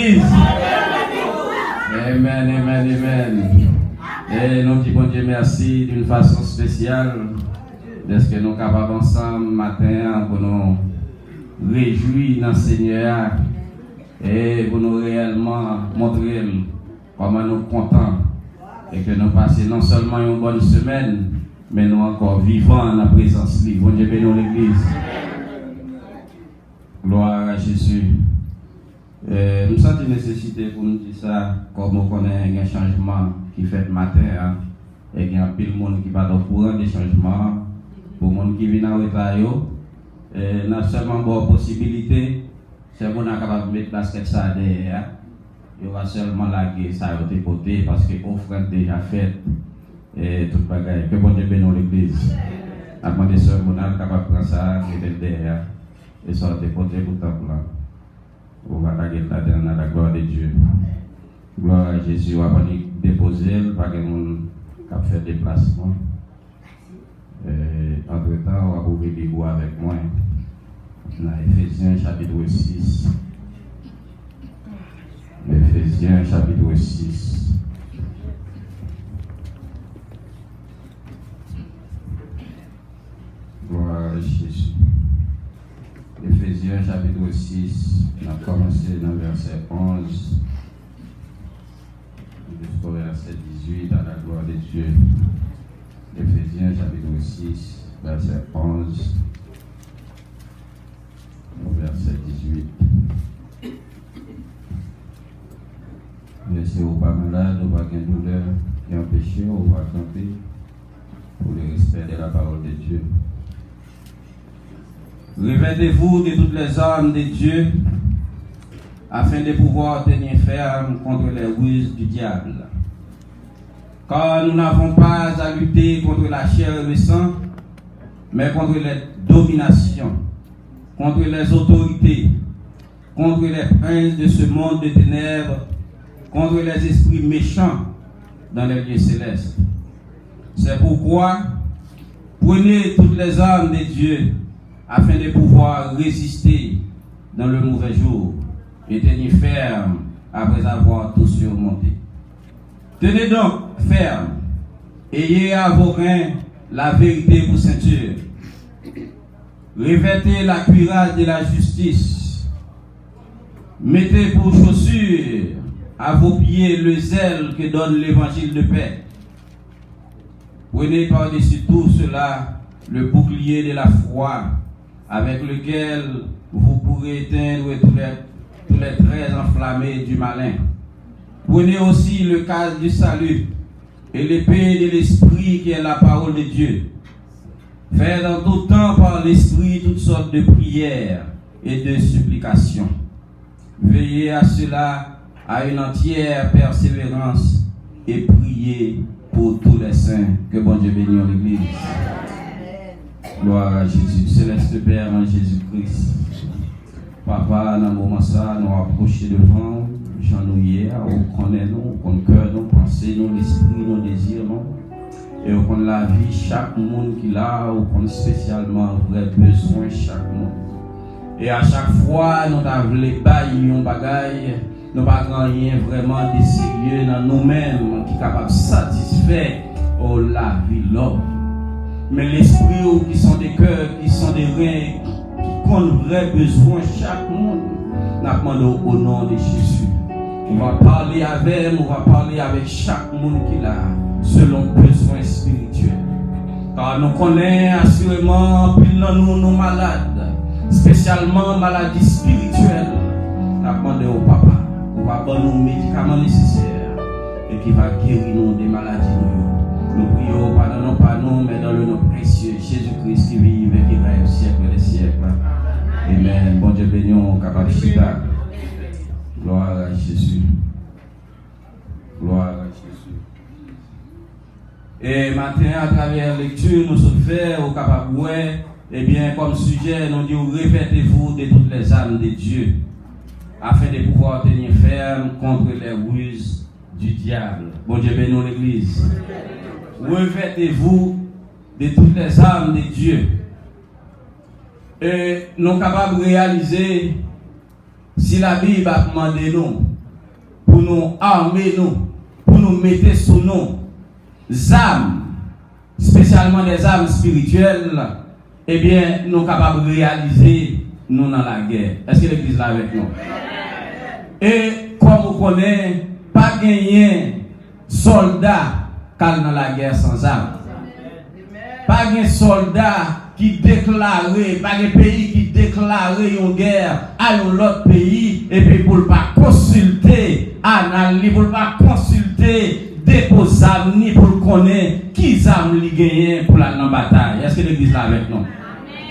l'église. Amen, amen, amen. Et nous disons bon Dieu merci d'une façon spéciale parce que nous sommes capables ensemble matin pour nous réjouir dans le Seigneur et pour nous réellement montrer comment nous sommes contents et que nous passons non seulement une bonne semaine, mais nous encore vivants dans la présence de Dieu. Bon Dieu bénisse l'église. Gloire à Jésus. Nous sentons une nécessité pour nous dire ça, comme on connaît un changement qui fait le matin, hein, et il y a un peu de monde qui va au courant des changements, pour les gens qui viennent à retard, nous avons seulement une possibilité, c'est qu'on est capable de mettre basket ça derrière, il va seulement laguer ça à l'autre côté parce que l'offrande déjà faite, et tout le bagage, que bon Dieu bénisse l'église. Avant des soeurs, on est capable de prendre ça, mettre derrière, et sortir côté pour le temple là. On va taguer là dans la gloire de Dieu. Gloire à Jésus. On va déposer, pas que monde qui fait déplacement. Entre-temps, on va ouvrir les bois avec moi. Dans Éphésiens chapitre 6. Éphésiens chapitre 6. Gloire à Jésus. Éphésiens chapitre 6, on a commencé dans le verset 11 jusqu'au verset 18 à la gloire de Dieu. Éphésiens chapitre 6, verset 11 au verset 18. Mais si vous n'êtes pas malade, vous n'avez pas de douleur qui empêche, vous va camper pour le respect de la parole de Dieu. Revêtez-vous de toutes les armes de Dieu afin de pouvoir tenir ferme contre les ruses du diable. Car nous n'avons pas à lutter contre la chair et le sang, mais contre les dominations, contre les autorités, contre les princes de ce monde de ténèbres, contre les esprits méchants dans les lieux célestes. C'est pourquoi prenez toutes les armes de Dieu afin de pouvoir résister dans le mauvais jour et tenir ferme après avoir tout surmonté. Tenez donc ferme, ayez à vos reins la vérité pour ceinture. Revêtez la cuirasse de la justice. Mettez pour chaussure à vos pieds le zèle que donne l'évangile de paix. Prenez par-dessus tout cela le bouclier de la foi, avec lequel vous pourrez éteindre tous les traits enflammés du malin. Prenez aussi le casque du salut et l'épée de l'esprit qui est la parole de Dieu. Faites en tout temps par l'esprit toutes sortes de prières et de supplications. Veillez à cela à une entière persévérance et priez pour tous les saints. Que bon Dieu bénisse l'Église. Gloire à Jésus, céleste Père en Jésus-Christ. Papa, dans le moment ça, nous approchons devant, j'en nous hier, on connaît nous, on connaît cœur, nos pensées, nos esprits, nos désirs, et on connaît la vie, chaque monde qui l'a, on connaît spécialement vrai besoin chaque monde. Et à chaque fois, nous avons les bails, on bagaille, nous n'avons rien vraiment de sérieux dans nous-mêmes qui est capable de satisfaire la vie l'homme. Mais l'esprit qui sont des cœurs, qui sont des reins, qui ont vrai besoin chaque monde, nous demandons au nom de Jésus. On va parler avec chaque monde qui l'a, selon besoin spirituel. Car nous connaissons assurément plus dans nous malades, spécialement maladies spirituelles. Nous demandons au Papa, on va donner nos médicaments nécessaires et qui va guérir nous des maladies. Nous prions, pardonnons pas nous, mais dans le nom précieux, Jésus-Christ qui vit et qui règne au siècle des siècles. Amen. Bon Dieu béni, capable de chita. Gloire à Jésus. Gloire à Jésus. Et maintenant, à travers la lecture, nous sommes faits au capable de eh bien, comme sujet, nous disons revêtez-vous de toutes les âmes de Dieu, afin de pouvoir tenir ferme contre les ruses du diable. Bon Dieu béni l'Église. Revêtez-vous de toutes les âmes de Dieu. Et nous sommes capables de réaliser si la Bible a demandé nous pour nous armer, pour nous mettre sous nos âmes, spécialement des âmes spirituelles, eh bien, nous sommes capables de réaliser nous dans la guerre. Est-ce que l'église est là avec nous? Et comme vous connaissez, pas gagner soldat dans la guerre sans armes. Pas de soldat qui déclare, pas de pays qui déclare une guerre à un autre pays et puis pour ne pas consulter, analyser, pour ne pas consulter, déposer ni pour connaître qui armes li gagné pour la bataille. Est-ce que l'église est là avec nous?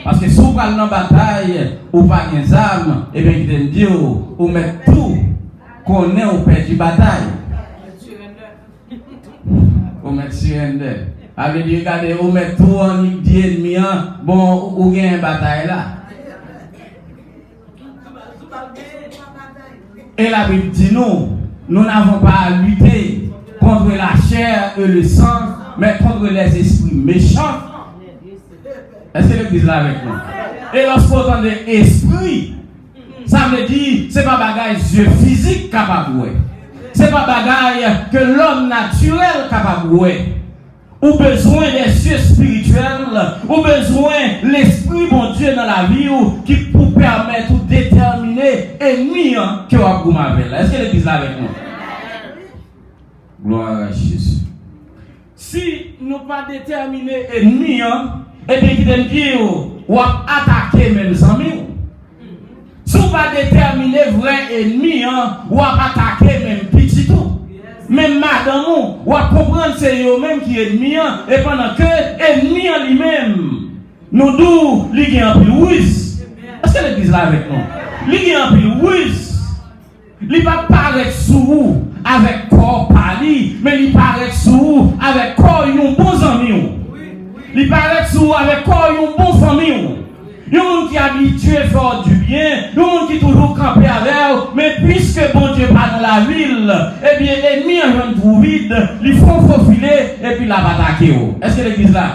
Parce que si vous parlez dans la bataille, ou pas des armes, et bien il dit, ou met tout qu'on est au père de bataille. Ou met surrender. Avec dit, regardez, ou met tout en ennemi, bon, ou gagne une bataille là. Et la Bible dit nous n'avons pas à lutter contre la chair et le sang, mais contre les esprits méchants. Est-ce que l'église est là avec nous? Et lorsqu'on entend esprit, ça veut dire c'est pas bagage yeux physique capable de. C'est pas bagage que l'homme naturel capable de. Ou besoin des yeux spirituels, ou besoin l'esprit bon Dieu dans la vie qui pour permettre ou déterminer ennemi que vous avez. Est-ce que l'église est là avec nous? Gloire à Jésus. Si nous pas déterminer ennemi, et bien qui te dit ou attaquer même amis. Si vous pas déterminer vrai ennemi, ou attaquer même petit tout. Même madame, ou comprendre c'est eux-mêmes qui est ennemi, et pendant que ennemi en lui-même, nous d'où il y a un peu Est-ce que l'église là avec nous? Il y a un peu il ne va pas paraître sous vous avec corps pali, mais il paraît sous vous avec corps un bon ami. Il paraît sous vous avec corps une bonne famille. Il y a un monde qui est habitué à faire du bien, il y a un monde qui est toujours campé avec eux, mais puisque bon Dieu pas dans la ville, eh bien, l'ennemi en trouve vide, ils font faufiler et puis la attaquer. Est-ce que l'église là?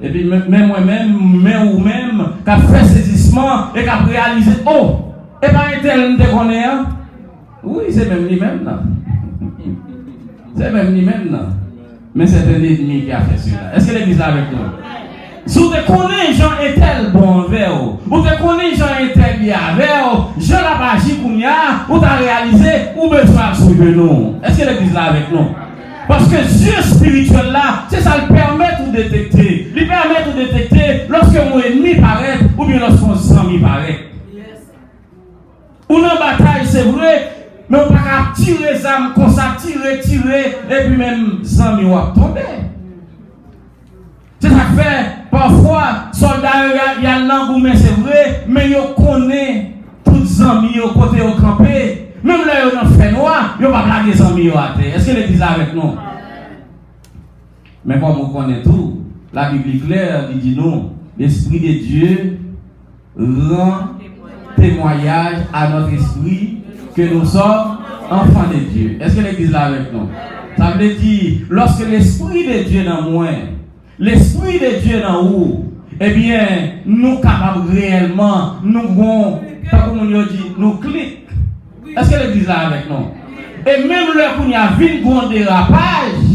Et puis, même moi-même, ou même, qui a fait saisissement et qui a réalisé, oh, et pas un tel ne connaît, oui, c'est même lui-même là. C'est même lui-même là. Mais c'est un ennemi qui a fait cela. Est-ce que l'église là avec nous? Si vous connaissez Jean est tel bon envers vous, vous connaissez Jean est tel bien avec vous, Jean la magie pour vous avez réalisé, ou besoin de sauver nous. Est-ce que l'église là avec nous? Parce que Dieu spirituel là, c'est ça le permet de détecter. Il permet de détecter lorsque mon ennemi paraît ou bien lorsque mon ami paraît. Ou dans la bataille, c'est vrai, mais on ne peut pas tirer les âmes comme ça, tirer, et puis même les amis vont tomber. C'est ça que fait, parfois, soldats, il y a l'engouement, c'est vrai, mais ils connaissent tous les amis au côté au campé. Même là, ils ont fait noir, ils ne vont pas blaguer les amis à terre. Est-ce que l'église est avec nous? Mais comme on connaît tout, la Bible est claire, il dit non, l'Esprit de Dieu rend témoignage à notre esprit que nous sommes enfants de Dieu. Est-ce que l'église est là avec nous? Ça veut dire, lorsque l'Esprit de Dieu est dans moi, l'Esprit de Dieu est dans vous, eh bien, nous capables réellement, nous vont, comme on dit, nous cliquons. Est-ce que l'église est là avec nous? Et même lorsqu'il y a vu un dérapage,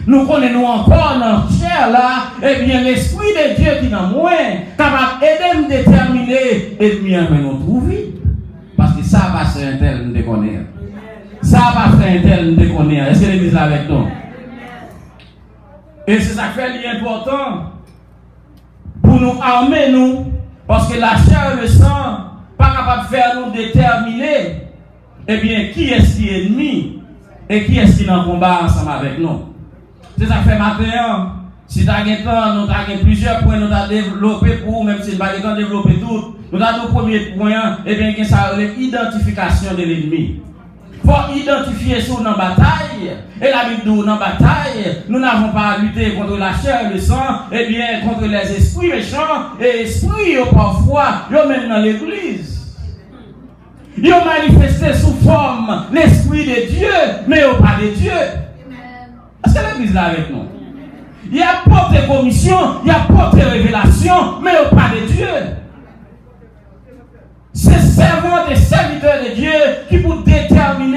nous connaissons encore dans le chair là, eh bien l'Esprit de Dieu qui est dans moi, capable d'aider nous déterminer et de nous trouver. Parce que ça va faire un tel nous connaître. Ça va faire un tel nous connaître. Est-ce que l'église est là avec nous? Et c'est ça qui fait l'important pour nous armer nous, parce que la chair et le sang pas capable de faire nous déterminer. Eh bien, qui est-ce qui est ennemi et qui est-ce qui est en combat ensemble avec nous? C'est ça que fait matin. Si tu as un temps, nous avons plusieurs points, nous avons développé pour, même si nous n'avons pas développé tout, nous avons le premier point, eh bien, c'est l'identification de l'ennemi. Il faut identifier sur nos batailles. Et la Bible dit dans la bataille, nous n'avons pas à lutter contre la chair et le sang, eh bien, contre les esprits méchants et esprits, parfois, même dans l'église. Ils ont manifesté sous forme l'Esprit de Dieu, mais pas de Dieu. Est-ce que l'église est là avec nous? Il y a porté commission, il y a porté révélation, mais pas de Dieu. C'est servants et serviteurs de Dieu qui pour déterminer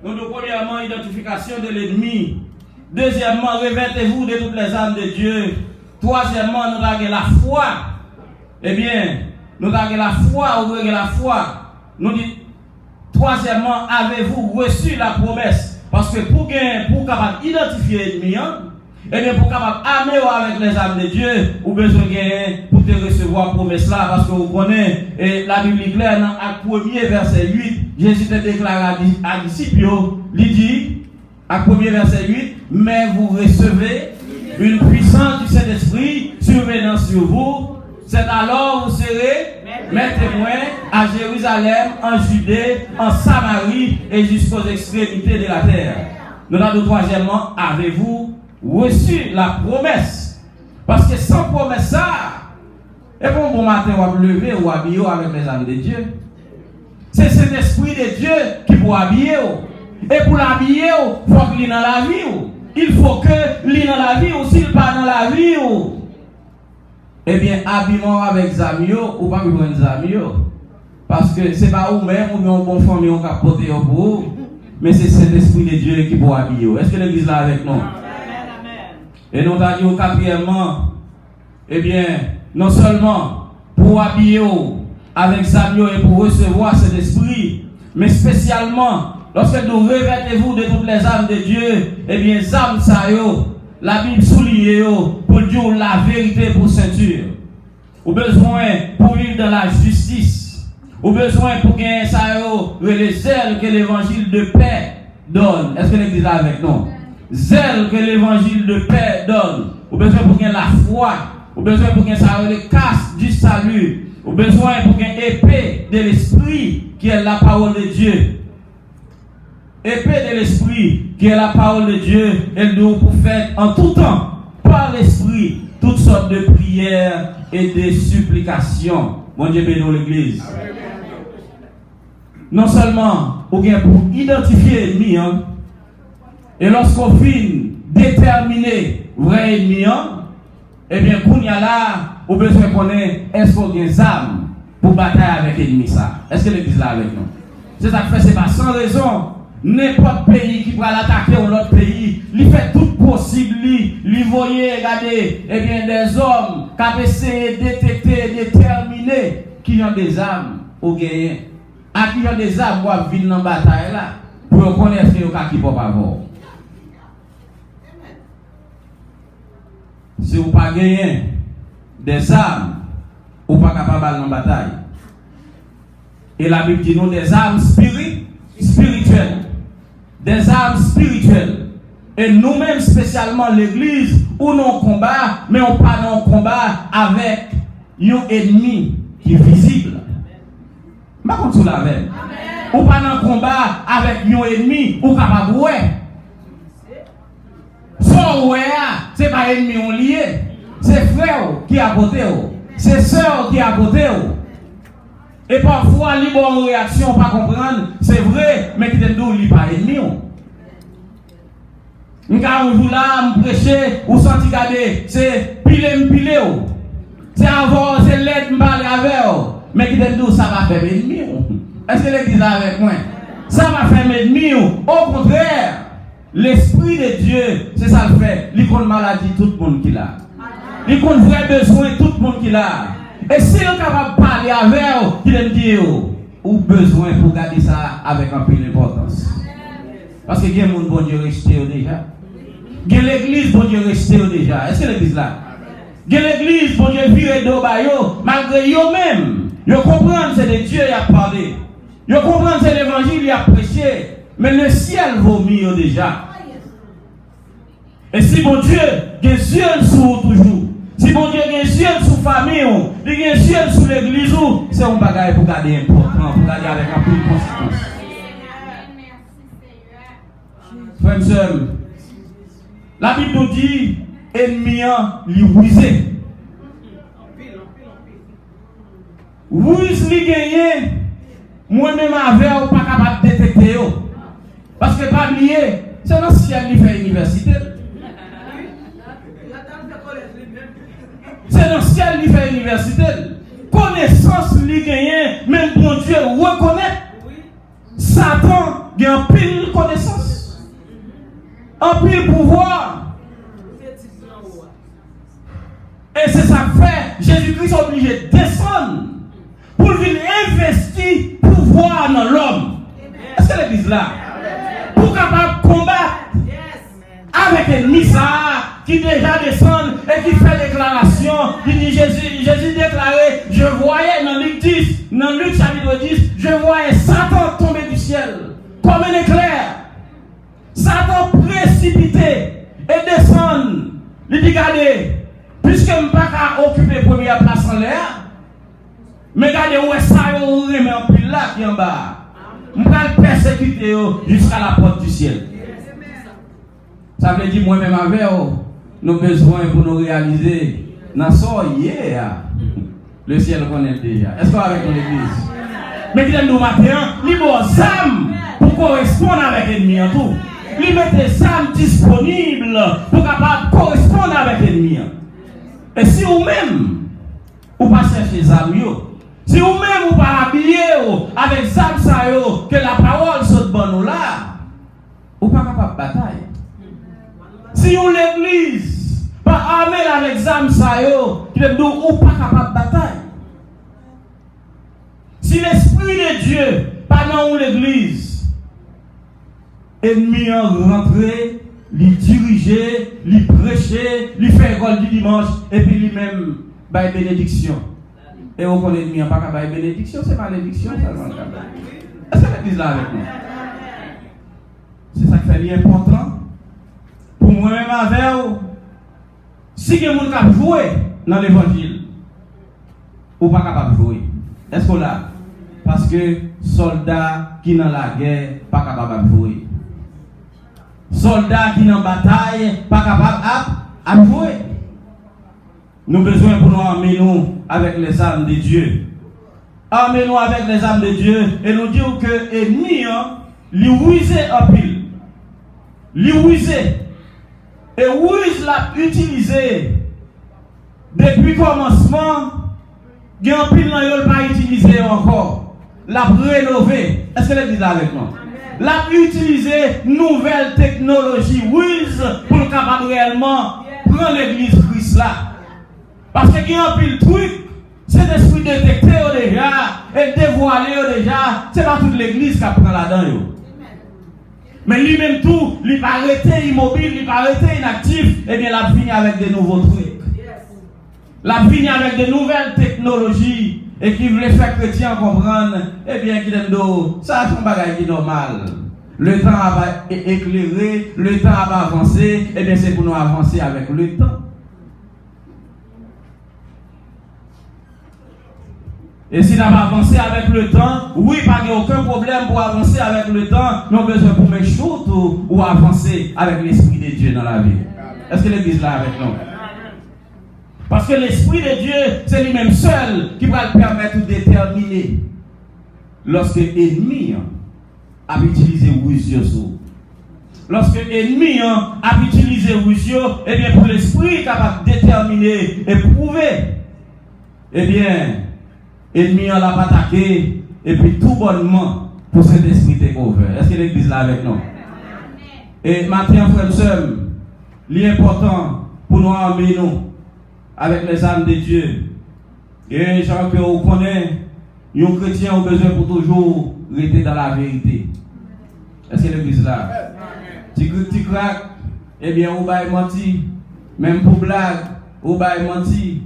Nous devons premièrement identification de l'ennemi. Deuxièmement, revêtez-vous de toutes les âmes de Dieu. Troisièmement, nous avons la foi. Eh bien, nous avons la foi, ou la foi. Nous disons, troisièmement, avez-vous reçu la promesse? Parce que pour capable identifier l'ennemi, et bien pour capable amener avec les âmes de Dieu, vous avez besoin pour te recevoir la promesse là, parce que vous connaissez, et la Bible est claire, dans Acte 1er, verset 8, Jésus te déclare à disciples, il dit, Acte 1er, verset 8, mais vous recevez une puissance du Saint-Esprit survenant sur vous, c'est alors vous serez mes témoins à Jérusalem, en Judée, en Samarie et jusqu'aux extrémités de la terre. Nous avons troisièmement, avez-vous reçu la promesse? Parce que sans promesse, ça, et bon matin, on va lever ou habiller avec les âmes de Dieu. C'est cet esprit de Dieu qui peut habiller. Et pour l'habiller, il faut qu'il y ait dans la vie. Il faut que l'il dans la vie ou s'il pas dans la vie. Eh bien, habillement avec Zamio ou pas besoin de Zamio. Parce que ce n'est pas vous-même ou bien un bon famille qui a porté pour vous. Mais c'est cet esprit de Dieu qui peut habiller. Est-ce que l'église là avec nous? Et nous avons dit quatrièmement, eh bien, non seulement pour habiller avec Zamio et pour recevoir cet esprit, mais spécialement, lorsque nous revêtez-vous de toutes les âmes de Dieu, eh bien, âmes ça yo, la Bible souligne pour dire la vérité pour ceinture. Ou besoin pour vivre dans la justice. Ou besoin pour gagner ça yo, le zèle que l'évangile de paix donne. Est-ce que l'église est avec nous? Zèle que l'évangile de paix donne. Ou besoin pour gagner la foi. Ou besoin pour gagner ça le casque du salut. Ou besoin pour gagner épée de l'esprit qui est la parole de Dieu. Épée de l'esprit qui est la parole de Dieu, elle doit pour faire en tout temps, par l'esprit, toutes sortes de prières et de supplications. Bon Dieu bénisse l'église. Non seulement pour identifier l'ennemi, et lorsqu'on finit déterminer vrai ennemi, eh bien, qu'on y a là, on a besoin de connaître est-ce qu'on a des armes pour batailler avec l'ennemi ça. Est-ce que l'église là avec nous? C'est ça que fait, c'est pas sans raison. N'importe pays qui va l'attaquer un autre pays, il fait tout possible, il voyait, regardez, eh bien, des hommes qui ont essayé de détecter, déterminer qui ont des armes au gagner. À qui ont des armes pour venir dans la bataille là, pour connaître ce qui peut pas avoir. Si vous pas gagné des armes, vous pas capable d'aller dans la bataille. Et la Bible dit nous des armes spirituelles. Des armes spirituelles. Et nous-mêmes, spécialement l'église, où nous combat, mais on pas dans combat avec un ennemi qui est visible. Pas comme ça la veille. Ou pas dans combat avec un ennemi ou capable de ouais. Son ouais, c'est pas ennemi on lié. C'est frère qui est à côté. C'est sœur qui est à côté. Et parfois, les bonnes réactions, pas comprendre, c'est vrai, mais qui te dit, il pas ennemi. Nous avons là, nous prêcher, ou senti garder, c'est pile. C'est avoir, c'est l'aide, me parler avec mais qui te dit, ça va faire ennemi. Est-ce que l'église est avec moi? Ça va faire ennemi. Au contraire, l'esprit de Dieu, c'est ça le fait. Il compte maladie, tout le monde qui l'a. Il compte vrai besoin, tout le monde qui l'a. Et si on est capable de parler avec eux, il aime dire, ou besoin pour garder ça avec un peu d'importance. Parce que il y a des gens bon Dieu resté déjà. Il y a l'église bon Dieu resté déjà. Est-ce que l'église là? Il y a l'église bon Dieu viré d'eau malgré eux-mêmes. Ils comprennent c'est de Dieu qui a parlé. Ils comprennent c'est l'évangile qui a prêché. Mais le ciel vomit déjà. Et si bon Dieu, il y a Dieu sur toujours. Si bon Dieu a un ciel sous famille, il y a un ciel sous l'église, c'est un bagage pour garder important, pour garder avec un peu de conséquence. Frères et sœurs, la Bible nous dit, ennemi, il ruise. Ruise, il gagne. Moi-même, avec, ou pas capable de détecter. Parce que, pas oublier, c'est dans le ciel qui fait l'université. C'est dans le ciel qui fait l'université. Connaissance, li gagne, même bon Dieu reconnaît. Satan, il y a un pile connaissance, un pile pouvoir. Et c'est ça que fait, Jésus-Christ est obligé de descendre pour venir investir pouvoir dans l'homme. Est-ce que l'église là? Pour capable combattre avec l'ennemi ça, qui déjà descend et qui fait déclaration, qui dit Jésus déclaré, je voyais dans Luc 10, dans Luc chapitre 10, je voyais Satan tomber du ciel comme un éclair. Satan précipité et descend. Il dit regardez, puisque je ne peux pas occuper la première place en l'air, mais regardez où est ça, on remet un pile là qui est en bas. Je vais le persécuter jusqu'à la porte du ciel. Ça veut dire moi-même avec nous avons besoin pour nous réaliser. Dans ce le ciel connaît déjà. Est-ce qu'on est avec l'église? Mais qui nous matin, il y a des âmes pour correspondre avec l'ennemi en tout. Il met des âmes disponibles pour capable correspondre avec l'ennemi. Et si vous-même, vous pas chercher les âmes, si vous-même vous pas habillé avec les âmes que la parole saute bon nous là, vous pas capable de bataille. Si vous l'église, pas armé avec les âmes qui ne ou pas capable de bataille. Si l'esprit de Dieu, pas dans l'église, ennemi en rentré, lui diriger, lui prêcher, lui faire école du dimanche, et puis lui-même, bail bénédiction. Et on connaît l'ennemi, pas qu'à bail bénédiction, c'est malédiction, ça va. Est-ce que l'église là avec nous? C'est ça qui fait l'important. Pour moi-même avec vous, si quelqu'un est capable de jouer dans l'évangile, ou pas capable de jouer. Est-ce qu'on l'a? Parce que soldats qui dans la guerre, pas capable de jouer. Soldats qui dans la bataille, pas capable de jouer. Nous avons besoin pour nous armer nous avec les armes de Dieu. Armez-nous avec les armes de Dieu et nous dire que l'ennemi, lui ruser en pile. Lui ruser. Et ruse l'a utilisé depuis le commencement. Il y a un pile n'a pas utilisé encore. L'a rénové. Est-ce que l'église est avec nous? L'a utilisé nouvelle technologie ruse pour capable réellement prendre l'église Christ là. Parce qu'il y a un pile truc, c'est l'esprit détecté déjà et dévoilé déjà. C'est pas toute l'église qui prend là-dedans. Mais lui-même tout, il va arrêter immobile, il va arrêter inactif, et bien il vient avec des nouveaux trucs. Il vient avec de nouvelles technologies et qui veut faire chrétien comprendre, eh bien qu'il aime ça c'est un bagage qui est normal. Le temps va éclairer, le temps va avancer, et bien c'est pour nous avancer avec le temps. Et si on va avancer avec le temps, oui, pas aucun problème pour avancer avec le temps, nous avons besoin pour mettre chose ou avancer avec l'Esprit de Dieu dans la vie. Est-ce que l'église là avec nous? Parce que l'Esprit de Dieu, c'est lui-même seul qui va le permettre de déterminer lorsque l'ennemi a utilisé Rusio. Lorsque l'ennemi a utilisé Rusio, eh bien pour l'Esprit capable de déterminer et prouver, eh bien, l'ennemi l'a pas attaqué, et puis tout bonnement pour cet esprit découvert. Est-ce que l'église là avec nous? Et maintenant, frères et sœurs, l'important pour nous armer nous avec les âmes de Dieu. Et gens que vous connaissez, les chrétiens ont besoin pour toujours rester dans la vérité. Est-ce que l'église là? Tu craques, eh bien, on va mentir. Même pour blague, on va mentir.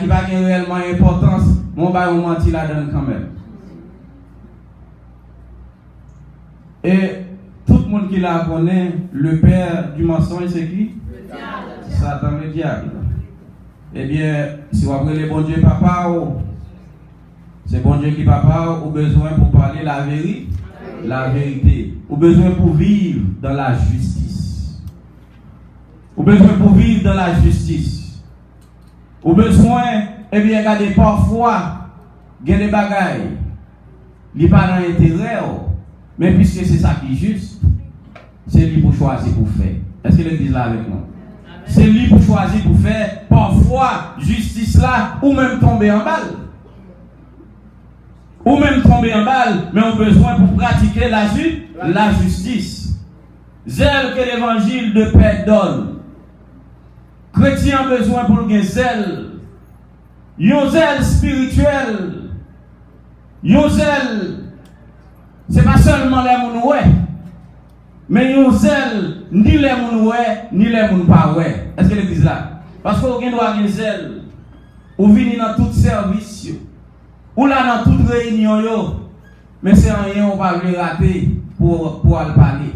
Qui va gagner réellement importance, on va mentir là-dedans quand même. Et tout le monde qui la connaît, le père du mensonge, c'est qui? Satan, le diable. Eh bien, si vous appelez le bon Dieu papa, c'est bon Dieu qui papa, ou besoin pour parler la vérité, ou besoin pour vivre dans la justice. Ou besoin pour vivre dans la justice. Ou besoin, eh bien, regardez, parfois, il y a des bagailles, il n'y a pas d'intérêt, mais puisque c'est ça qui est juste, c'est lui pour choisir pour faire. Est-ce que l'église là avec nous? C'est lui pour choisir pour faire, parfois, justice là, ou même tomber en balle. ou même tomber en balle, mais on a besoin pour pratiquer la justice. Zèle que l'évangile de paix donne. Chrétien a besoin pour le zèle. Un zèle spirituel. Un zèle, c'est pas seulement les mounoué, mais un zèle, ni les mounoué, ni les mounoué. Est-ce que l'église là? Parce qu'on doit avoir un zèle. Ou venir dans tout service. Ou là dans toute réunion. Mais c'est rien, on va le rater pour aller parler.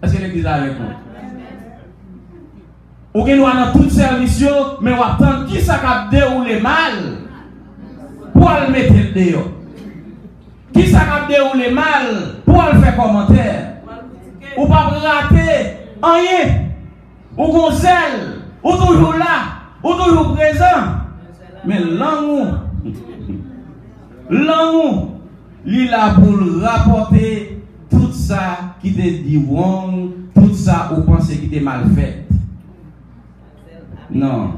Est-ce que l'église là avec nous? Ou bien dans tout service, mais on attend qui ça a déroulé mal pour le mettre le dehors. Qui ça a déroulé mal pour le faire commentaire. Ou pas rater rien. Ou qu'on zèle, ou toujours là, ou toujours présent. Mais l'amour, il est là pour rapporter tout ça qui te dit wrong, tout ça ou pensez qui te mal fait. Non.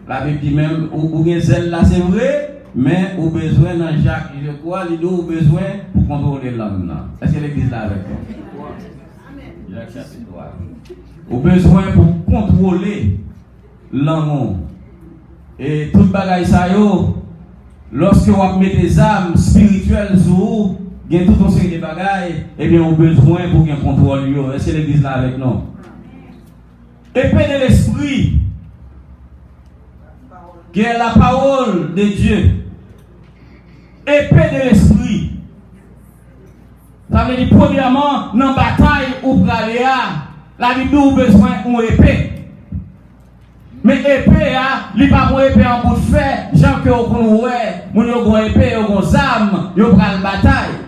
La Bible dit même, ou bien zèle là, c'est vrai, mais au besoin dans Jacques, je crois, il a besoin pour contrôler l'homme là. Est-ce que l'église là avec toi? Jacques chapitre 3. Au besoin pour contrôler l'amour. Et tout bagaille ça yo, lorsque vous mettez des âmes spirituelles sur vous, il y a tout un série de bagailles, et bien on a besoin pour qu'il contrôle yo. Est-ce que l'église là avec nous? Épée de l'esprit, qui est la parole de Dieu. Épée de l'esprit. Ça veut dire premièrement, dans la bataille ou la Bible a besoin d'une épée. Mais épée, il n'y a pas épée en bout de fer. Jean que vous connaissez, vous avez une épée, vous avez une âme, vous avez une bataille.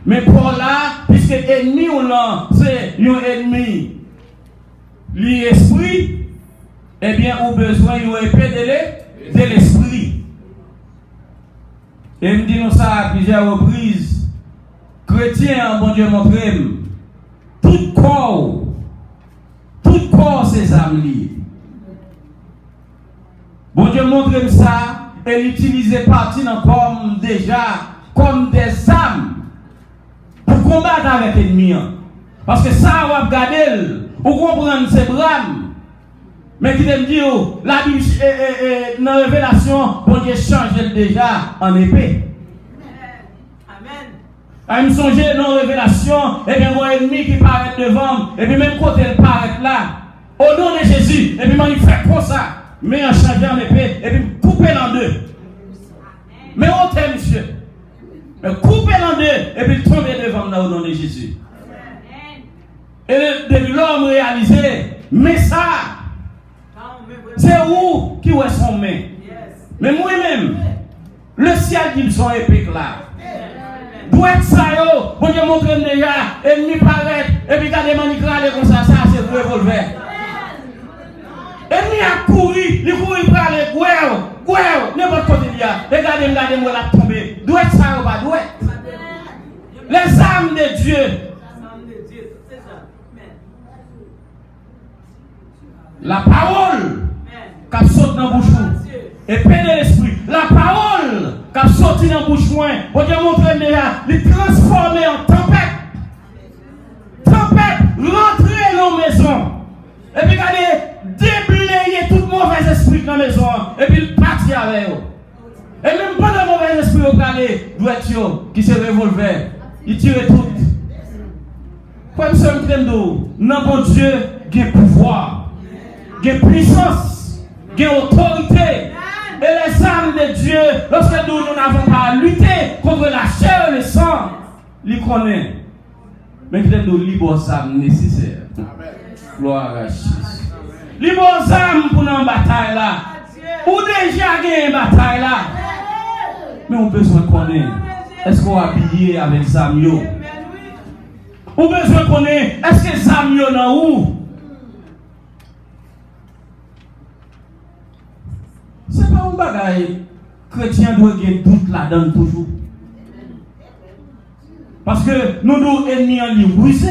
Mais pour là, puisque l'ennemi ou non, c'est un ennemi, l'esprit, eh bien, vous avez besoin d'une épée de l'esprit. Et me dit nous ça à plusieurs reprises. Chrétien, bon Dieu montre, tout corps, c'est âmes liées. Bon Dieu montre ça et l'utiliser partie dans comme déjà comme des âmes pour combattre avec l'ennemi. Parce que ça, on va regarder, on comprend ces brames. Mais qui me dit, la Bible, dans la révélation, bon Dieu change déjà en épée. À me songer dans la révélation, et bien, mon ennemi qui paraît devant, et puis même côté il paraît là, au nom de Jésus, et puis il fait comme ça. Mais en changeant l'épée, et puis couper l'en deux. Mais on t'aime, monsieur. Mais couper l'en deux, et puis tomber devant là au nom de Jésus. Et de l'homme réalisé, mais ça, c'est où qui est son main. Mais moi-même, le ciel dit son épée là. Doit être ça, bon Dieu montre déjà, ennemi paraît, et puis quand les manicales comme ça, c'est le revolver. Ennemi a couru, il couru par les gouères, n'importe côté il y a. Regardez-moi la tomber. Doit être ça ou pas, doit être. Les âmes de Dieu. La parole qui saute dans la bouche, épée de l'esprit. La parole qui saute dans la bouche, on Dieu montre déjà, les transformer en tempête. Tempête, rentrer dans la maison. Et puis regardez, déblayer tout mauvais esprit dans la maison. Et puis partir avec eux. Et même pas de mauvais esprit au palais, doit être qui se revolver. Il tire tout. Comme ça, non, bon Dieu, il y a pouvoir, il y a puissance, il y a autorité. Et les âmes de Dieu, lorsque nous n'avons pas à lutter contre la chair et le sang, ils connaissent. Mais il y a nos libres âmes nécessaires. Gloire à Jésus. Libres âmes pour une bataille là. Ou déjà gagné une bataille là. Mais on a besoin de connaître. Est-ce qu'on va habiller avec les âmes? On a besoin de connaître. Est-ce que les âmes sont où? C'est pas un bagaille. Chrétien doit avoir doute là-dedans toujours. Parce que nous nos ennemis en ligne brisés.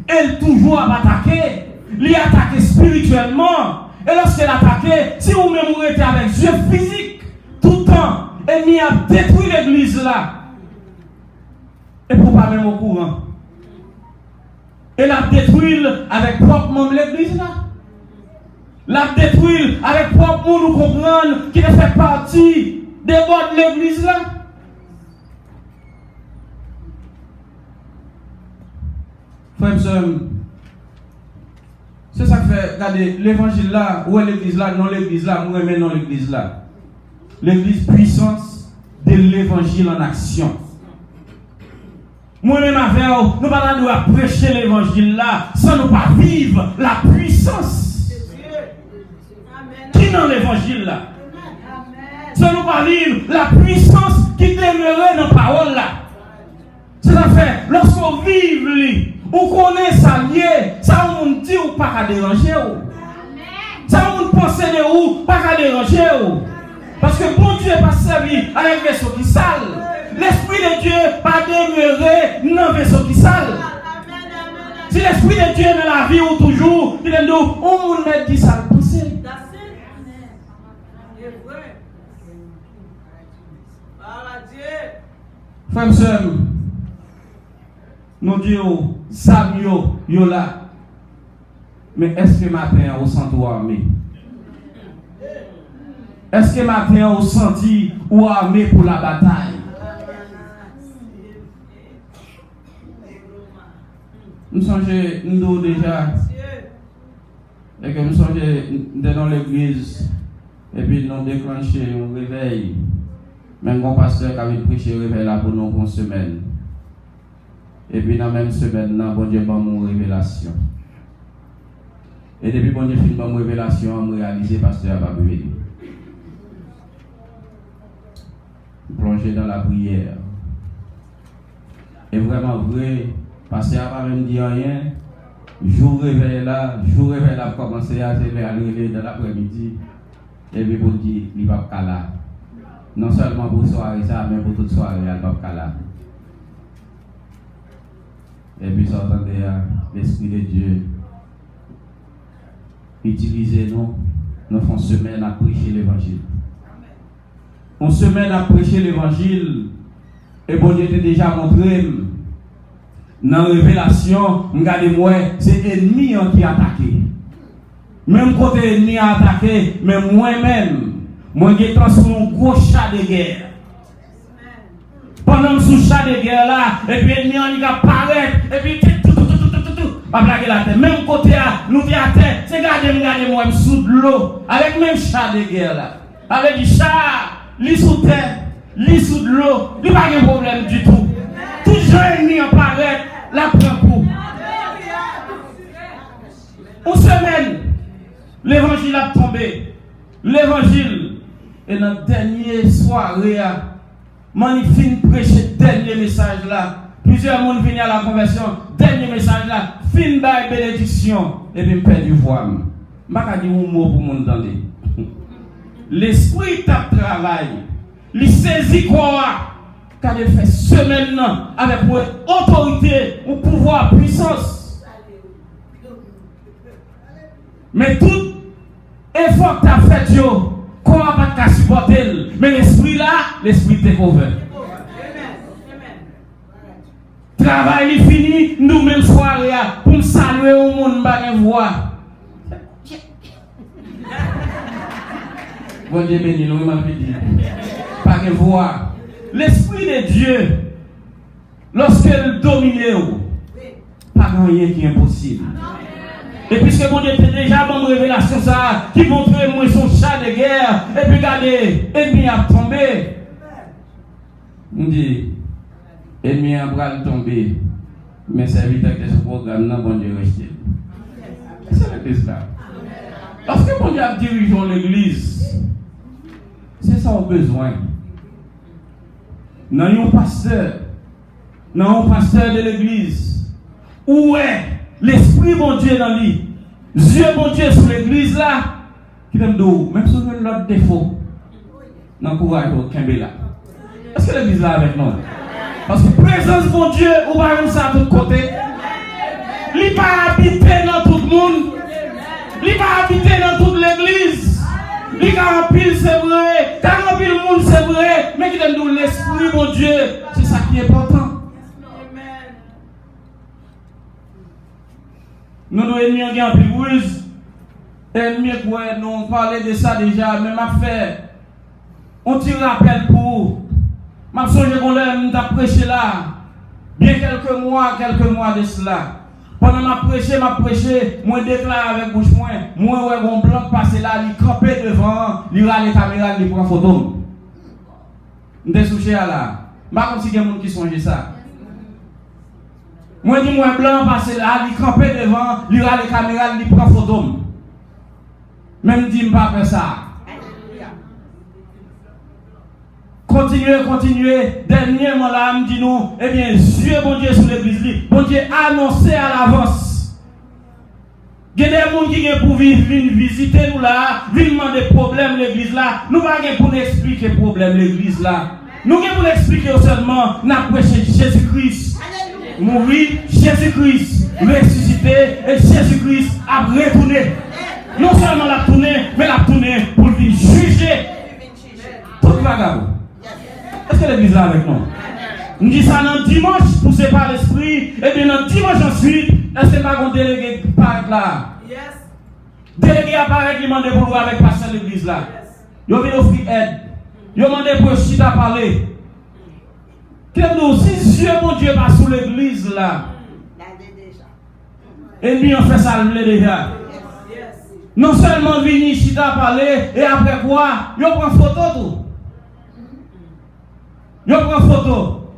Elle toujours à attaquer. Il attaque spirituellement. Et lorsqu'elle attaque, si vous-même vous êtes avec Dieu physique, tout le temps, et Ennemi a détruit l'église là. Et pour pas même au courant. Et l'a détruit avec propre membre l'église là. L'a détruit avec propre monde nous comprendre qui ne fait partie des bords de l'église là. Frères et sœurs, c'est ça que fait, regardez, l'évangile là, où est l'église là, non l'église là, moi même non l'église là. L'église puissance de l'évangile en action. Moi-même avec nous, nous pas nous prêcher l'évangile là, sans nous pas vivre la puissance qui est dans l'évangile là. Sans nous pas vivre la puissance qui demeurait dans la parole là. C'est ça fait, lorsqu'on vive, on connaît ça lié, ça on dit ou pas à déranger. Ça on pense de ou pas à déranger. Parce que bon Dieu n'est pas servi avec un vaisseau qui sale. L'Esprit de Dieu pas demeurer dans un vaisseau qui sale. Si l'Esprit de Dieu est dans la vie ou toujours, il est nous, on ne dit ça le penser. Frères et sœurs, nous disons, Samio, yo là. Mais est-ce que matin, on sent ou armé? Est-ce que matin, on senti ou armé pour la bataille? Nous sommes nous déjà, et que nous sommes dans l'église, et puis nous déclencher un réveil. Même mon pasteur qui avait prêché le réveil là pour nous une semaine. Et puis dans la même semaine, bon Dieu m'a mon révélation. Et depuis bon Dieu finit mon révélation, je réalisé pasteur va venir. Plonger dans la prière. Et vraiment vrai, pasteur n'a pas même dit rien. Jour réveil là, commencer à se lever dans l'après-midi. Et puis bon Dieu, il va pas là. Non seulement pour soirée ça, mais pour toute soirée, il va pas là. Et puis, ça entendait l'Esprit de Dieu. Utilisez-nous. Nous faisons semaine à prêcher l'évangile. On semaine à prêcher l'évangile. Et bon Dieu t'a déjà montré. Dans la révélation, regardez-moi, c'est l'ennemi qui a attaqué. Même côté ennemi a attaqué, mais moi-même, moi j'ai transformé un gros chat de guerre. Pendant ce chat de guerre là, et puis l'ennemi il apparaît, et puis tout, pas blaguer la tête. Même côté nous t'es à terre, c'est garder moi sous de l'eau, avec même chat de guerre là. Avec du chat, lui sous terre, lui sous de l'eau, il n'y a pas de problème du tout. Toujours l'ennemi apparaît, la prend coup. Une semaine, l'évangile a tombé. L'évangile. Et dans la dernière soirée, magnifique prêcher dernier message là. Plusieurs monde viennent à la conversion. Dernier message là. Fin by bénédiction. Et puis perdu voix. Je ne vais pas dire un mot pour mon entendre. L'esprit t'a travaillé. Il saisit quoi? Quand il fait semaine avec autorité, ou pouvoir, puissance. Mais tout effort que tu as fait, qu'on va pas supporter. Mais l'esprit là, l'esprit t'est couvert. Travail est fini, nous même soirée pour me saluer au monde, pas de voix. Bon Dieu béni, nous m'a dit. Pas de voix. L'esprit de Dieu, lorsqu'il domine, pas rien qui est impossible. Et puisque mon Dieu était déjà dans une révélation ça, qui montrait moi son chat de guerre, et puis regardez, l'ennemi a tombé. On dit, l'ennemi a bras tombé, mais serviteur de ce programme, non, bon Dieu resté. C'est l'église là. Lorsque mon Dieu a dirigé l'église, c'est ça au besoin. Non, un pasteur de l'église, où est l'esprit bon Dieu dans lui, Dieu bon Dieu sur l'église là, qui donne d'eau, même si on a l'autre défaut, dans le courage au Kembela. Est-ce que l'église là avec nous? Parce que présence bon Dieu, ou pas même ça à tous côtés. Il n'est pas habité dans tout le monde. Il n'est pas habité dans toute l'église. Il est en pile, c'est vrai. Car le monde c'est vrai, mais qui donne l'esprit, mon Dieu, c'est ça qui est important. Nous devons ennemis en plus ruse. Ennemis quoi, nous parlé de ça déjà, mais m'a fait. On tire rappel pour. M'a songé qu'on l'a prêché là. Bien quelques mois de cela. Pendant ma prêché, moi déclare avec bouche moi ouais mon blanc passer là, il camper devant, il a les caméras, il prend photo. M'te souché là. Pas comme si il y a des gens qui songe ça. Moi dis moi blanc passer là, il camper devant, il a les caméras, il prend photo. Même dit pas faire ça. Continuez. Dernièrement là, me dit nous, eh bien, Dieu, bon Dieu, sur l'église, bon Dieu, annoncé à l'avance. Il y a des gens qui viennent pour venir visiter nous là, venir demander problème l'église là. Nous ne pouvons pas pour expliquer problème l'église là. Nous ne pouvons pas expliquer seulement, nous avons prêché Jésus-Christ. Mourir, Jésus-Christ, ressuscité, et Jésus-Christ a retourné. Non seulement l'a tourné, mais l'a tourné pour venir juger toute la gamme. Est-ce que l'église est là avec nous? Nous disons ça dans dimanche pour séparer l'esprit, et bien dans dimanche ensuite, est-ce que pas qu'on délégué par là? Délégué apparaît qui demande pour avec le pasteur de l'église là. Ils viennent offrir aide. Ils demandent pour chita parler. Si Dieu, mon Dieu, va sous l'église là, et bien on fait ça déjà. Non seulement venir chita parler, et après quoi, ils prennent photo tout. Ils prennent photo.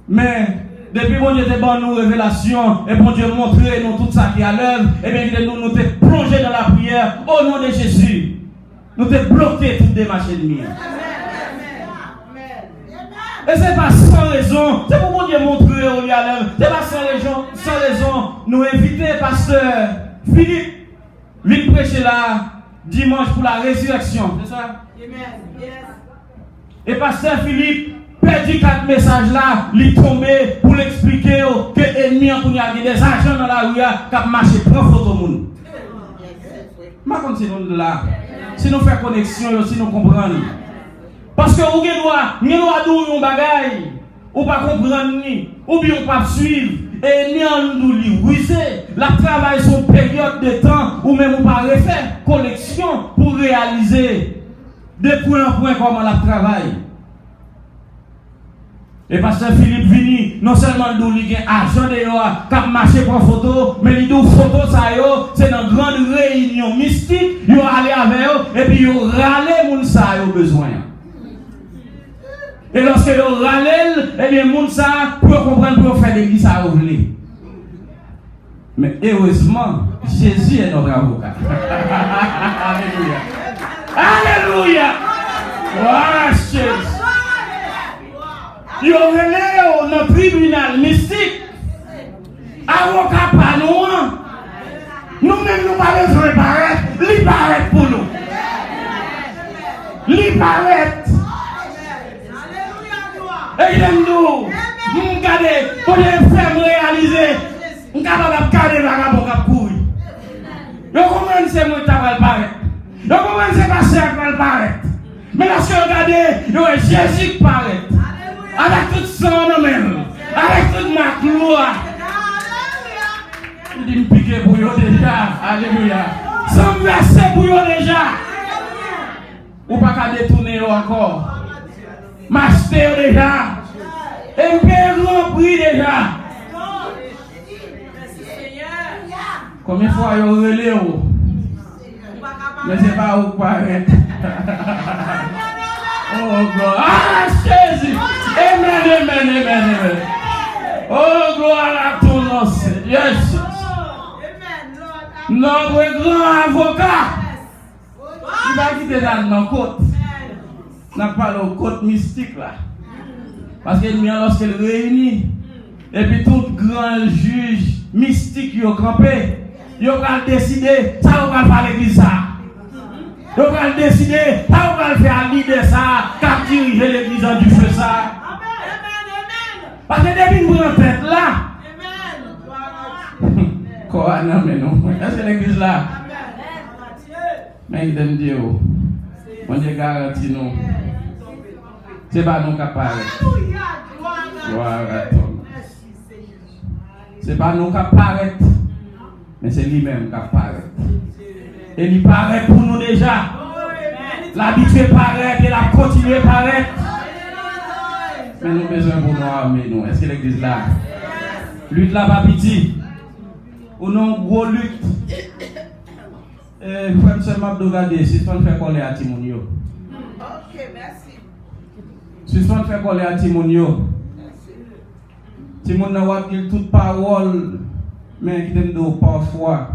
Mais, depuis bon Dieu te donne nous révélation, et bon Dieu montre nous tout ça qui est à l'œuvre, et bien nous te plonger dans la prière, au nom de Jésus. Nous te bloquer toutes les démarches ennemies. Et ce n'est pas sans raison, c'est pour bon Dieu montrer au lieu à l'œuvre, ce n'est pas sans raison, nous inviter pasteur Philippe, vite prêcher là, dimanche pour la résurrection, c'est ça? Et pasteur Philippe, perdu 4 messages là, il tombé pour l'expliquer que l'ennemi a des agents dans la rue qui ont marché, prend photo monde. Mais comme si nous là, si nous faisons connexion, si nous comprenons. Parce que vous doit dire un bagaille, ou pas comprendre ni, ou bien pas suivre, et ni en nous ruser, la travail son période de temps, ou même ou pas refaire connexion pour réaliser de point en point comment la travail. Et pasteur Philippe Vini, non seulement nous il y a argent de yo qui a marché pour photo, mais il dit photo ça yo, c'est dans une grande réunion mystique, yo aller avec eux et puis yo râler moun ça yo besoin. Et lorsque yo râler, et bien moun ça pour comprendre pour faire l'église ça voulez. Mais heureusement, Jésus est notre avocat. Alléluia. Alléluia. Wow, Jésus. Yo relève dans le tribunal mystique. Avocat pas nous. Nous-mêmes nous pas besoin de paraître. Lui paraît pour nous. Lui paraît. Et il aime nous. Regardez, pour les faire réaliser. Nous sommes capables de garder la gamme au couille. Yo comment c'est moi qui va paraître. Yo comment c'est passé à va paraître. Mais lorsque vous regardez, yo Jésus qui paraît. Avec tout son même, avec toute ma gloire. Il dit me piquer pour eux déjà. Alléluia. Sans verser pour eux déjà. Ou pas qu'à détourner encore. M'acheter déjà. Et me payer grand prix déjà. Combien de fois ils ont relé ou? Mais c'est pas où paraître. Oh gloire. Ah Jésus. Amen. Oh, gloire à ton nom, Seigneur. Notre grand avocat. Il va quitter dans nos côtes. On n'a pas le côte mystique là. Parce que lorsqu'il réunit, et puis tout grand juge mystique, il a campé, il va décider, ça va faire l'église ça. Il va décider, ça va faire leader ça, qui dirige l'église du feu ça. Parce que depuis nous en tête là. Quoi non mais non. Est-ce que l'église là? Mais il donne Dieu. Bon Dieu garantit nous. C'est pas nous qui apparaît. Gloire à toi. C'est pas nous qui apparaît. Mais c'est lui-même qui apparaît. Et il paraît pour nous déjà. L'habitude paraît et la continuer paraît. Mais nous avons besoin pour nous armer nous. Est-ce que l'église là? Lutte là, pas petit. Ou non, gros lutte. Il faut seulement regarder. Si on fait coller à Timonio. Ok, merci. Si on fait coller à Timonio. Timon n'a pas dit toute parole. Mais qui t'aime parfois.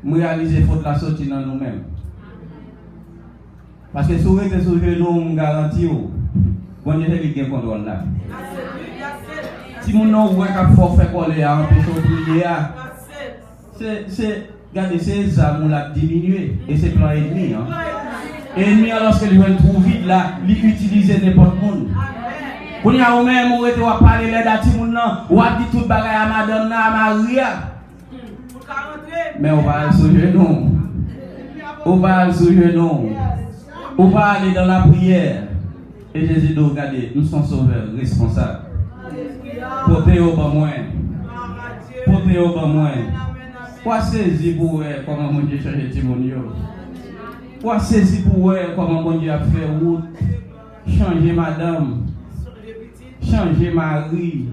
Nous réaliser faute la sortie dans nous-mêmes. Parce que si vous êtes sur le genou, on garantit. Bon Dieu, c'est le contrôle là. Si mon nom voit qu'à faire coller à empêcher de prier, regardez, c'est ça, on l'a diminué. Et c'est plan ennemi. Ennemi, lorsque lui trouve vide là, il utilise n'importe monde. Quand il y a même où tu vas parler l'aide à Timon, ou à dire tout bagaille à madame, à Maria. Mais on va aller sur le genou. On va aller sur le genou. On va aller dans la prière. Et Jésus dit, regardez, nous sommes sauveurs, responsables. Portez au bas moins. Portez au bas moins. Quoi saisir pour voir comment mon Dieu change Timonio? Quoi saisir pour voir comment mon Dieu a fait route? Changer madame. Changer Marie.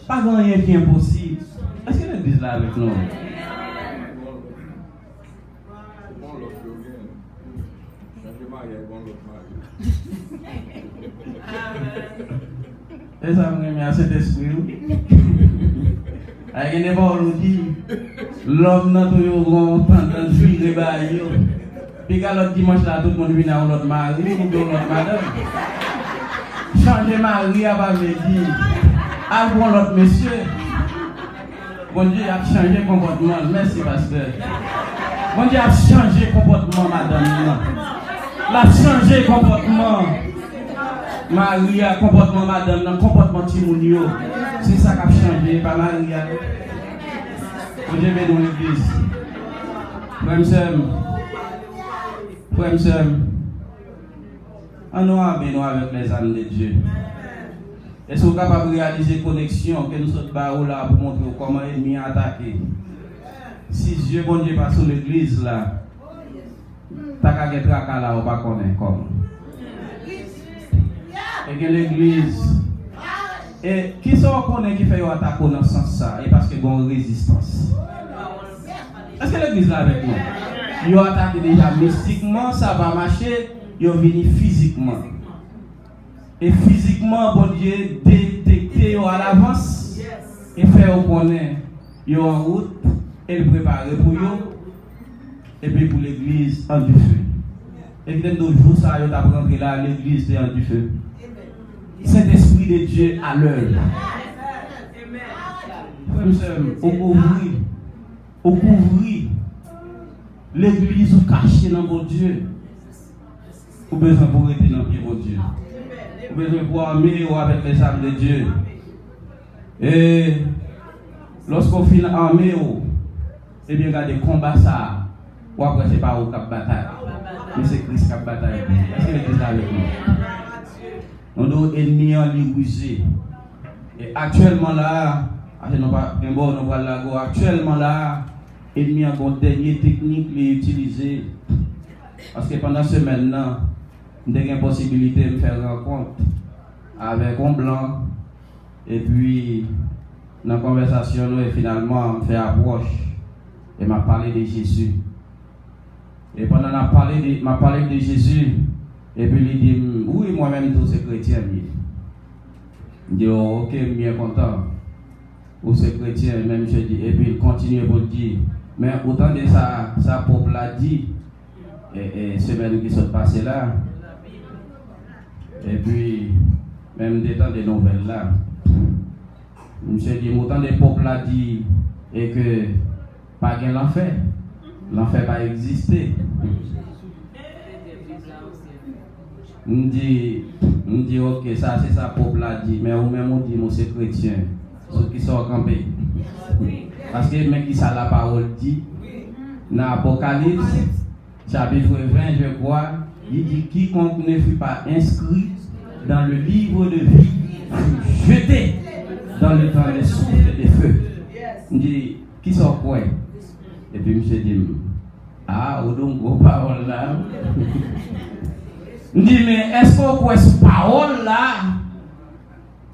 Pas grand rien qui est impossible. Est-ce que l'église là avec nous? Et ça me met à cet esprit. Avec des paroles qui l'homme n'a toujours pendant de fuir les bails. Puis quand l'autre dimanche là, tout le monde vient à l'autre mari ou l'autre madame. Changer mari à pas me dire. À bon l'autre monsieur. Bon Dieu a changé comportement. Merci pasteur. Bon Dieu a changé comportement madame. L'a changé comportement. Maria, comportement madame, comportement Timonio. C'est ça qui a changé, pas Maria. Quand je vais dans l'église, frère et sœur, on nous avec les âmes de Dieu. Est-ce que vous êtes capable de réaliser la connexion que nous sommes là pour montrer comment l'ennemi a attaqué? Si Dieu, bon Dieu, passe sur l'église là, t'as qu'à être là, on va connaître comment. Et que l'église. Et qui sont connaît qui fait attaquer dans ce sens ça? Et parce qu'il y a une résistance. Est-ce que l'église là avec nous? Ils ont attaqué déjà mystiquement, ça va marcher. Ils ont venu physiquement. Et physiquement, bon Dieu, détecter à l'avance. Et faire connaître. Ils sont en route. Et le préparer pour eux. Et puis pour l'église, en du feu. Et que dans 2 jours, ça, ils ont rentré là, l'église est en du feu. Saint-Esprit de Dieu à l'heure. Au couvrir l'église ou cacher dans mon Dieu. Vous avez besoin pour rester dans le pied de Dieu. Vous avez besoin pour armer avec les âmes de Dieu. Et lorsqu'on finit armé, et bien regardez le combat ça. Ou après c'est pas au cap bataille. Mais c'est Christ qui a bataille. Est-ce que l'église est avec nous? On doit ennemis en libre. Et actuellement là, actuellement là, ennemi a une dernière technique à utiliser. Parce que pendant ce semaine-là, j'ai une possibilité de me faire rencontre avec un blanc. Et puis, dans la conversation, et finalement, on me fait approche. Et m'a parlé de Jésus. Et pendant m'a parlé de Jésus. Et puis il dit, oui, moi-même, tous ces chrétiens. Il dit, oh, ok, bien content. Ou ces chrétiens, même je dis. Et puis il continue pour dire, mais autant de ça peuple a dit, et semaine qui sont passées là. Et puis, même des temps des nouvelles là. Je dis, autant de peuple a dit, et que, pas gain l'enfer. L'enfer va exister. On dit, ok, ça c'est ça, peuple a dit, mais ou même on dit, nous c'est chrétiens, ceux qui sont campés. Parce que même qui ça la parole dit, dans l'Apocalypse, chapitre 20, je crois, il dit quiconque ne fut pas inscrit dans le livre de vie fut jeté dans le temps des souffles et des feux. Il dit, qui sort quoi? Et puis, je dit, ah, ou donc, vos paroles là. Il dit, mais est-ce qu'on croit cette parole là,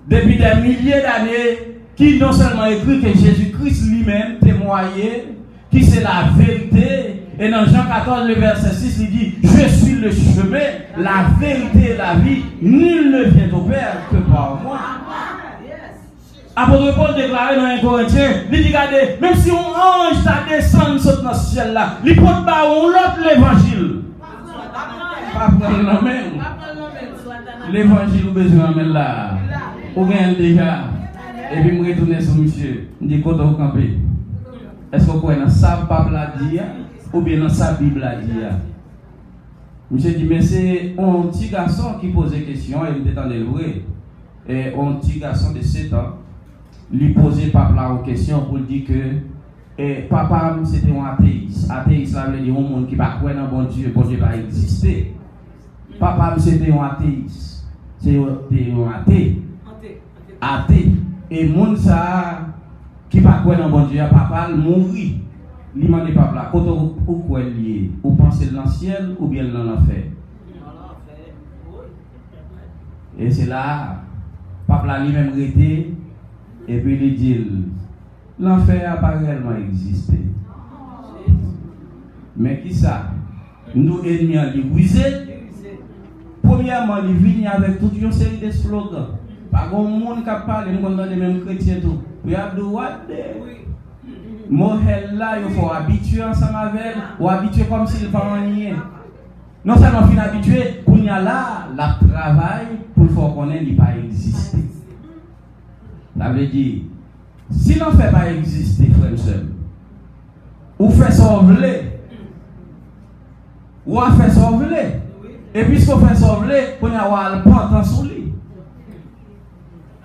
depuis des milliers d'années, qui non seulement écrit que Jésus-Christ lui-même témoignait, qui c'est la vérité, et dans Jean 14, le verset 6, il dit, je suis le chemin, la vérité et la vie, nul ne vient au Père que par moi. Apôtre Paul déclaré dans 1 Corinthiens, il dit, regardez, même si on ange t'a descendu dans ce ciel là, il peut pas l'autre l'évangile. Pas prendre la même. L'évangile, ou besoin de là. Ou bien déjà. Et puis, je retourne sur monsieur. Je dis, quand on campe, est-ce que vous croyez dans sa Bible à dire, ou bien dans sa Bible à dire? Monsieur dit, mais c'est un petit garçon qui pose des questions, et il était dans les vrai. Et un petit garçon de 7 ans, lui posait papa une question pour lui dire que papa, c'était un athéiste. Athéiste, ça veut dire un monde qui ne croit dans bon Dieu va exister. Papa, c'était un athéiste. C'est un athée. Athée. Et monde ça qui ne croit dans bon Dieu, papa, mourit. Il m'a dit papa, quand vous croyez lié, vous pensez dans le ciel ou bien dans l'enfer? Et c'est là, papa lui-même était. Et puis il dit, l'enfer n'a pas réellement existé. Mais qui ça? Nous ennemis en brisé. Premièrement, il vient avec toute une série de slogans. Pas grand monde qui parle, nous avons les mêmes chrétiens tout. We have the what there. Mohel là, il faut habituer ensemble avec, ou habituer comme s'il ne pas rien. Non seulement fin habitué, qu'on y a là, la travail pour faire connaître qu'il n'a pas existé. Ça veut dire, si l'enfer pas exister, frère et soeur, ou fait sauver, ou a fait sauver, et puisqu'on fait sauver, on a avoir le portant sur lui.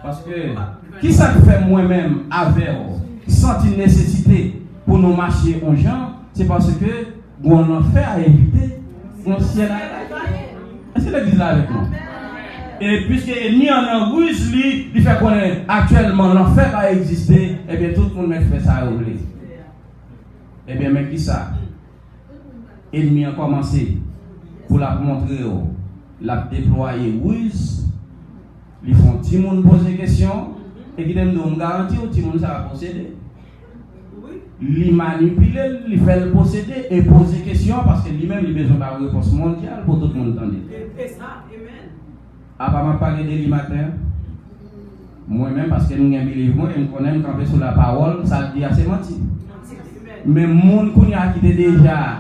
Parce que, qui ça fait moi-même avec, sans une nécessité pour nous marcher en gens, c'est parce que, on a fait à éviter, on ciel à est-ce que l'église là avec nous? Et puisque l'ennemi en ruse, il fait qu'on est actuellement l'enfer a existé, et bien tout le monde fait ça à oublier. Et bien, mais qui ça? L'ennemi a commencé pour la montrer, la déployer ruse, ils font tout le monde poser des questions, et qui donne une garantie où tout le monde ça va posséder. Il manipule, il fait le posséder et poser des questions parce que lui-même il a besoin d'une réponse mondiale pour tout le monde entendre. Et ça, amen. Ah, pas m'a parlé de lui matin. Moi-même, parce que nous avons un livre, et nous connaissons camper sur la parole, ça dit assez menti. Mais les gens qui ont quitté déjà,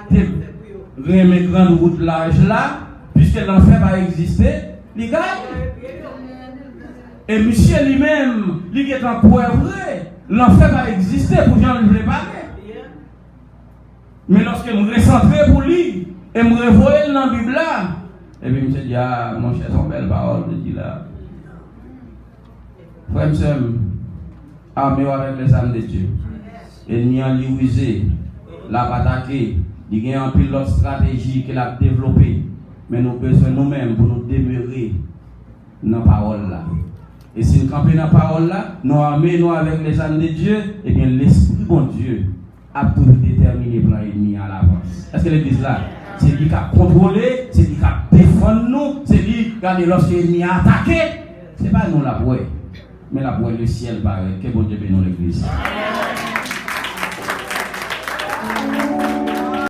les grandes routes larges là, puisque l'enfer va exister, les gars. Et monsieur lui-même, il est en vrai, l'enfer va exister pour que je ne le parler. Mais lorsque je me recentrer pour lui, et je me revois dans la Bible là, et puis je me dis, ah, mon cher, son belle parole, je dis là. Frère, je armé avec les âmes de Dieu. Et nous avons usé, l'a attaqué, il y a un pilote stratégie qu'il a développé. Mais nous avons besoin nous-mêmes pour nous demeurer dans la parole là. Et si nous campons dans la parole là, nous armons avec les âmes de Dieu, et bien l'Esprit bon Dieu a tout déterminé pour l'ennemi à l'avance. Est-ce que l'église là? C'est lui qui a contrôlé, c'est lui qui a défendu nous, c'est lui qui a dit lorsque l'ennemi a attaqué, ce n'est pas nous la bouée, mais la bouée le ciel pareil. Que bon Dieu bénisse l'église.